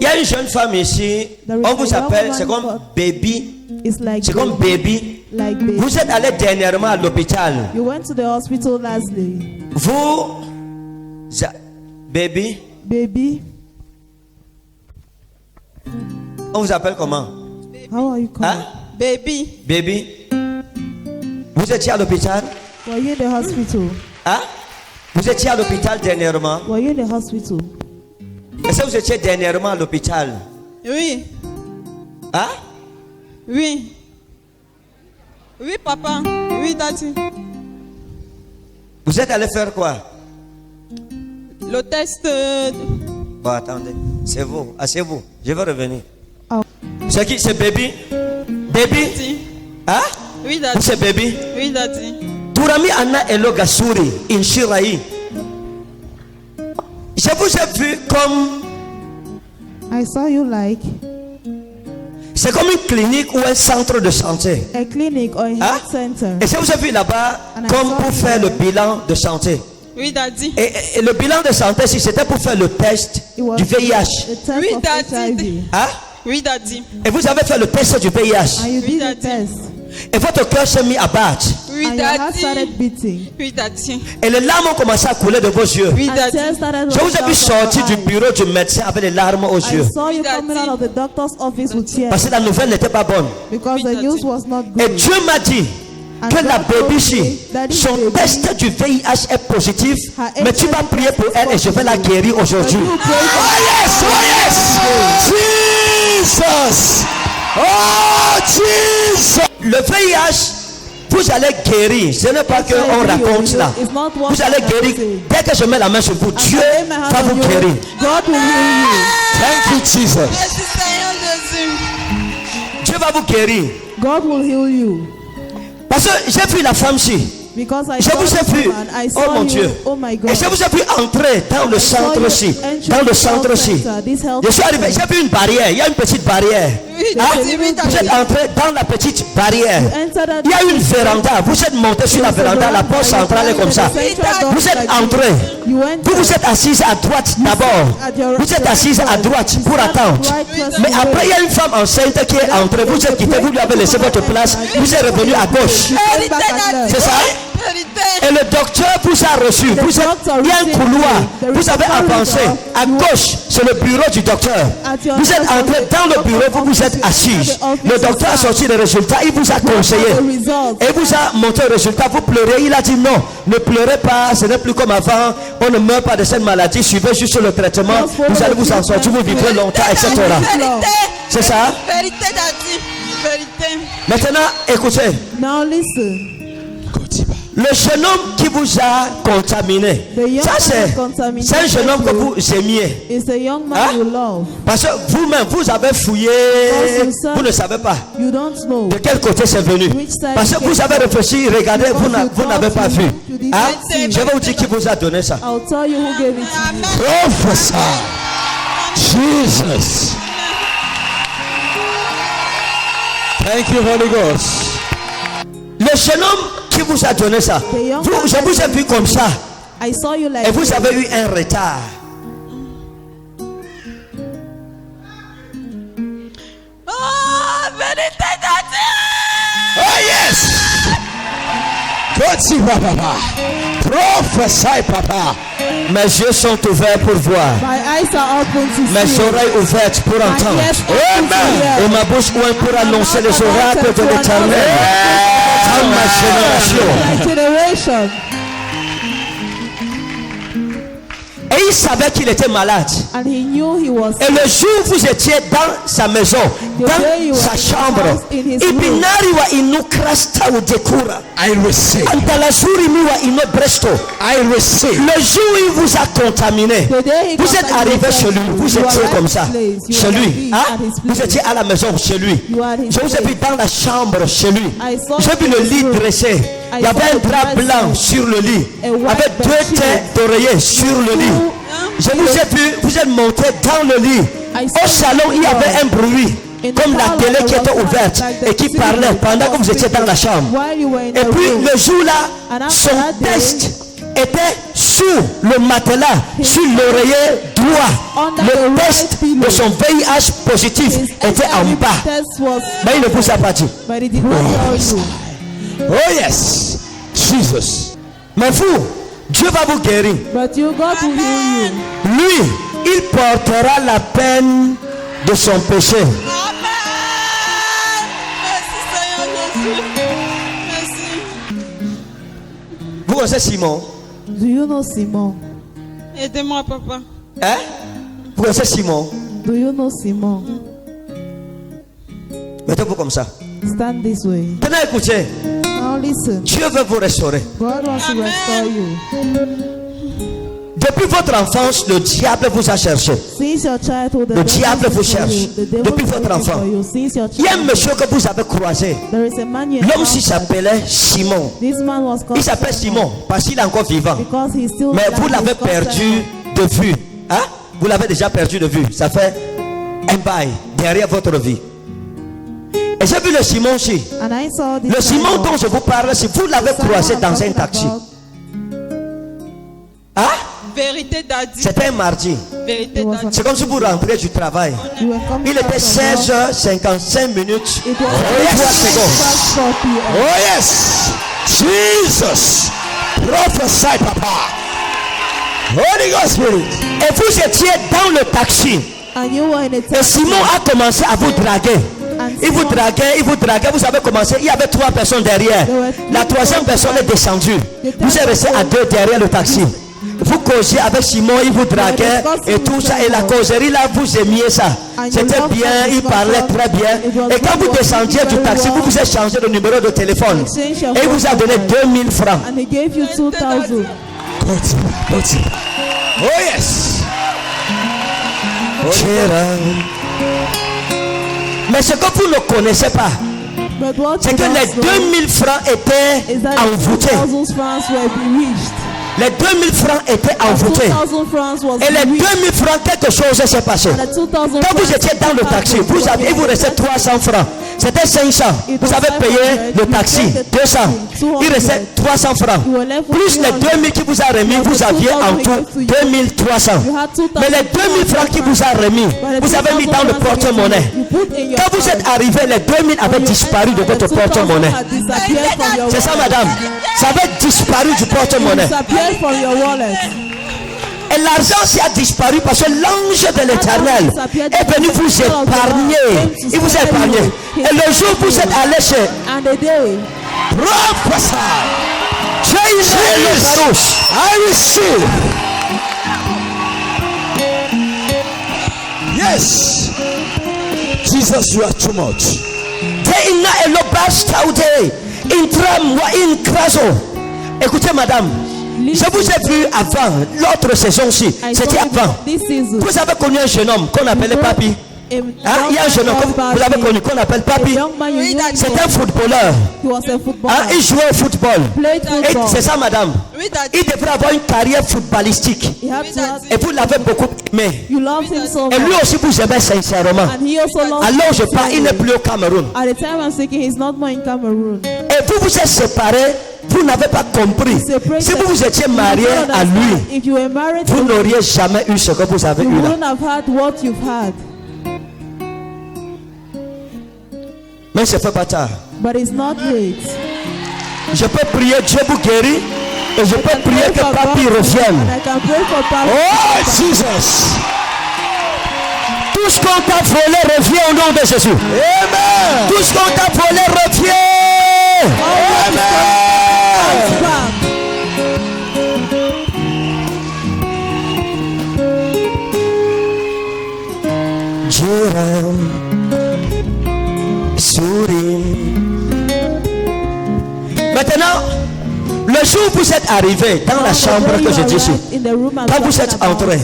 Il y a une jeune femme ici, on vous appelle, c'est comme baby. C'est comme baby. Vous êtes allé dernièrement à l'hôpital. You went to the hospital lastly. Vous, baby. Baby. On vous appelle comment? How are you called? Hein? Baby. Baby. Vous étiez à l'hôpital? Were you in the hospital? Hein? Vous étiez à l'hôpital dernièrement? Were you in the hospital? Est-ce que vous étiez dernièrement à l'hôpital? Oui. Hein? Oui. Oui, papa. Oui, daddy. Vous êtes allé faire quoi? Le test. Bon, attendez. C'est vous. Asseyez-vous. Je vais revenir. Oh. C'est qui? C'est baby? Baby? Daddy. Hein? Oui, daddy. C'est baby? Oui, daddy. Tourami Anna Elo Gasuri, Inshiraï. Je vous ai vu comme. I saw you like C'est comme une clinique ou un centre de santé. a clinic or a Hein? health center. Et je vous ai vu là-bas And I comme saw pour you faire le there. bilan de santé. Oui, daddy. Et le bilan de santé, si c'était pour faire le test It was du VIH. the test Oui, of daddy. HIV. Hein? Oui, daddy. Et vous avez fait le test du And VIH. you did the daddy. test. Et votre cœur s'est mis à battre. Oui, And your heart daddy. started beating. Oui, daddy. Et les larmes ont commencé à couler de vos yeux. Oui, And daddy. tears started Je vous ai running vu down from sortir du your eyes. bureau du médecin avec les larmes aux I yeux. saw you Daddy. coming out of the doctor's office with tears Parce que la nouvelle n'était pas bonne. because the news was not Et good. Dieu m'a dit And que la God told baby me ici, that this son baby, test du VIH est positif, her mais tu vas HIV prier pour test is elle et je vais la positive. guérir aujourd'hui. But you pray for Oh yes, Jesus, oh Jesus. Le VIH, vous allez guérir. Ce n'est pas qu'on raconte cela. Vous allez guérir. Dès que je mets la main sur vous, Dieu I lay my hand va on vous you, guérir. God will heal you. Thank you, Jesus. Merci, Seigneur Jésus. Dieu va vous guérir. God will heal you. Parce que j'ai vu la femme-ci. Because I Je saw vous ai this vu. woman, I Oh saw mon you. Dieu. Oh my Et God. je vous ai vu entrer dans le centre-ci. Dans le centre-ci. Je suis arrivé, j'ai vu une barrière. Il y a une petite barrière. Oui, Hein? daddy. Oui, Vous êtes daddy. entré dans la petite barrière. entered Il y a une véranda. Vous êtes monté sur la véranda. La porte centrale est comme ça. Vous êtes entré. Vous vous êtes assise à droite d'abord. Vous êtes assise à droite pour attendre. Mais après, il y a une femme enceinte qui est entrée. Vous êtes quitté. Vous lui avez laissé votre place. Vous êtes revenu à gauche. Vérité, daddy. C'est ça? Vérité. Et le docteur vous a reçu. Vous êtes, il y a un couloir. Vous avez avancé. À gauche, c'est le bureau du docteur. Vous êtes entré dans le bureau, vous vous êtes assise. Le docteur a sorti les résultats. Il vous a conseillé. Et vous a montré le résultat. Vous pleurez. Il a dit non, ne pleurez pas. Ce n'est plus comme avant. On ne meurt pas de cette maladie. Suivez juste le traitement. Vous allez vous en sortir. Vous vivrez longtemps, etc. Vérité. C'est ça? Vérité, daddy. Vérité. Maintenant, écoutez. Now listen. Le jeune homme qui vous a contaminé, ça c'est un jeune homme que vous aimiez. It's a young man Hein? you love. Parce que vous-même, vous avez fouillé, vous ne savez pas You don't know. de quel côté c'est venu. Parce que vous avez réfléchi, regardez, vous n'avez pas vu. Hein? Je vais vous dire qui vous a donné ça. I'll tell you who gave it to you. Professor Jesus. Thank you, Holy Ghost. Le jeune homme qui vous a donné ça, je vous ai vu comme ça. I saw you like Et vous avez eu un retard. Oh, vérité, daddy. Oh yes! God, papa. Prophesy, papa. Mes yeux sont ouverts pour voir. my eyes are open to Mes see. oreilles ouvertes pour entendre. ears open to hear. Et ma bouche ouverte pour annoncer les oracles de l'Éternel dans ma génération. My generation. Et il savait qu'il était malade. And he knew he was Et le jour où vous étiez dans sa maison, dans sa chambre, ibinari wa inukrasta udekura. I receive. Antalazuri miwa inobresto. I receive. Le jour où il vous a contaminé, vous êtes arrivé chez lui, vous étiez comme ça, chez lui, hein? Vous étiez à la maison chez lui. Je vous ai vu dans la chambre chez lui. J'ai vu le lit dressé. Il y avait un drap blanc sur le lit, avec deux têtes d'oreiller sur le lit. Je vous ai vu, vous êtes monté dans le lit. Au salon, il y avait un bruit, comme la télé qui était ouverte et qui parlait pendant que vous étiez dans la chambre. while you were in Et the puis room. le jour-là, son test était sous le matelas, sur l'oreiller droit. Le test de son VIH positif était en bas. Mais il ne pousse pas dire. Oh yes. Jesus. Mais vous, Dieu va vous guérir. But you, God will heal you. Lui, il portera la peine de son péché. Amen. Merci Seigneur Jésus. Merci. Vous connaissez Simon? Do you know Simon? Aidez-moi, papa. Hein? Vous connaissez Simon? Do you know Simon? Mettez-vous comme ça. Stand this way. Tenez, écoutez. Now listen. Dieu veut vous restaurer. God wants to restore you. Depuis votre enfance, le diable vous a cherché. Since your childhood, Le diable vous cherche. Depuis votre looking enfant. for you. Since your Il y a un child, monsieur que vous avez croisé. there is a man you L'homme s'y encountered. s'appelait Simon. This man was called Il s'appelle Simon parce qu'il est encore vivant. because he's still Mais vous alive. l'avez He's called perdu de vue. Hein? Vous l'avez déjà perdu de vue. Ça fait un bail derrière votre vie. Et j'ai vu le Simon aussi. Simon. And I saw this Le Simon man dont je vous parle, si vous l'avez Simon croisé I'm dans un talking taxi. about. Hein? Vérité Daddy. C'était un mardi. Vérité It was Daddy. C'est comme si vous rentrez du travail. You were coming Il back était from work. 16h55 minutes. It was et 3 secondes. past 4 p.m. Oh yes. Jesus. Prophesy, Papa. Holy Ghost Spirit. Et vous étiez dans le taxi. And you were in a Et taxi. Simon a commencé à vous draguer. Il vous draguait, vous avez commencé. Il y avait 3 personnes derrière. La 3e personne est descendue. Vous êtes resté à 2 derrière le taxi. Vous causiez avec Simon, il vous draguait et tout ça. Et la causerie là, vous aimiez ça. C'était bien, il parlait très bien. Et quand vous descendiez du taxi, vous vous êtes changé de numéro de téléphone. Et il vous a donné 2000 francs. And he gave you 2,000. Oh yes. Mais ce que vous ne connaissez pas, But what c'est you que les don't know 2000 francs étaient is that the envoûtés. 2,000 francs were bewitched. Les 2000 francs étaient envoûtés. 2,000 francs was Et les bewitched. 2000 francs, quelque chose s'est passé. And the 2,000 Quand vous francs étiez dans le taxi, il vous restait 300 francs. C'était 500. Vous avez payé le taxi 200. Il restait 300 francs. Plus les 2000 qui vous a remis, vous aviez en tout 2300. Mais les 2000 francs qui vous a remis, vous avez mis dans le porte-monnaie. Quand vous êtes arrivé, les 2000 avaient disparu de votre porte-monnaie. C'est ça, madame. Ça avait disparu du porte-monnaie. Disappeared from your wallet. Et l'argent s'y a disparu parce que l'ange de l'éternel est venu vous épargner. Il vous a épargné. Et le jour où vous êtes allé chez And the day Prophesy. Jesus, I receive. Yes. Jesus, you are too much. Teina elobastaude, intram wa incraso. Écoutez, madame, je vous ai vu avant, l'autre saison-ci, I c'était saw avant. this season. Vous avez connu un jeune homme qu'on appelait Papi. Hein? Il y a un jeune homme que vous avez connu qu'on appelle Papi. C'est un footballeur. He was a Hein? footballer. Il jouait au football. Played Et football. c'est ça, madame. Oui, Daddy. Il devrait avoir une carrière footballistique. He had to have, Et vous l'avez beaucoup aimé. you loved him so Et lui much. aussi vous aimez sincèrement. And he also loved Alors je you parle, il n'est plus au Cameroun. At the time I'm speaking, he's not more in Cameroon. Et vous vous êtes séparés, vous n'avez pas compris. Si vous vous étiez marié à lui, if you were married vous to him, n'auriez jamais eu ce que vous avez you eu là. wouldn't have had what you've had. Mais ce n'est pas tard. But it's not late. Je peux prier, Dieu vous guérit. Et je peux prier que Papi revienne. And I can pray for Papi. Oh Jesus. Tout ce qu'on t'a volé revient au nom de Jésus. Amen. Tout ce qu'on t'a volé revient. Bounce back. Jiram, Sourim. Maintenant, le jour où vous êtes arrivé dans la chambre que je dis ici, quand vous êtes entré,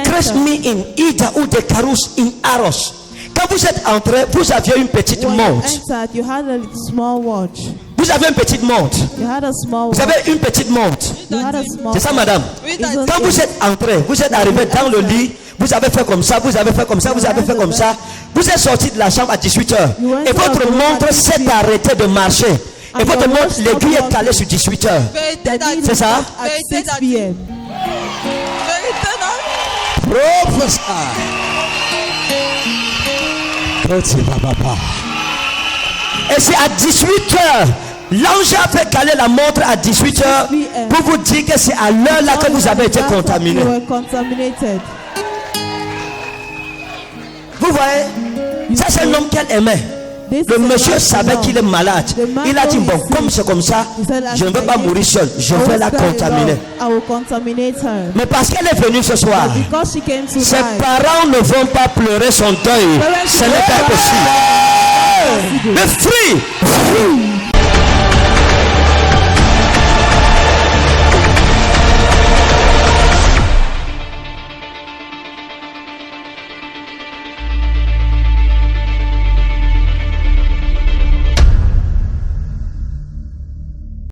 Christ me in Ida ou de Carus in Aros. Quand vous êtes entré, vous aviez une petite montre. You had a small watch. Vous avez une petite montre. You had a small Vous watch. avez une petite montre. You had a small C'est ça, madame. Oui, Daddy. Quand vous êtes entré, vous êtes arrivé dans le lit, vous avez fait comme ça, vous avez fait comme ça, vous avez fait comme ça. Vous êtes sorti de la chambre à 18h. Et votre montre s'est arrêtée de marcher. Et votre montre, l'aiguille est calée sur 18h. Vérité Daddy. C'est ça? at Vérité 6 Daddy. p.m. Prophesy. Et c'est à 18h. L'ange a fait caler la montre à 18h pour vous dire que c'est à l'heure là que vous avez été contaminé. You were contaminated. Vous voyez, ça c'est un homme qu'elle aimait. Le monsieur savait qu'il est malade. Il a dit, bon, comme c'est comme ça, je ne veux pas mourir seul. Je vais la contaminer. Mais parce qu'elle est venue ce soir, ses parents ne vont pas pleurer son deuil. Ce n'est pas possible. Le fruit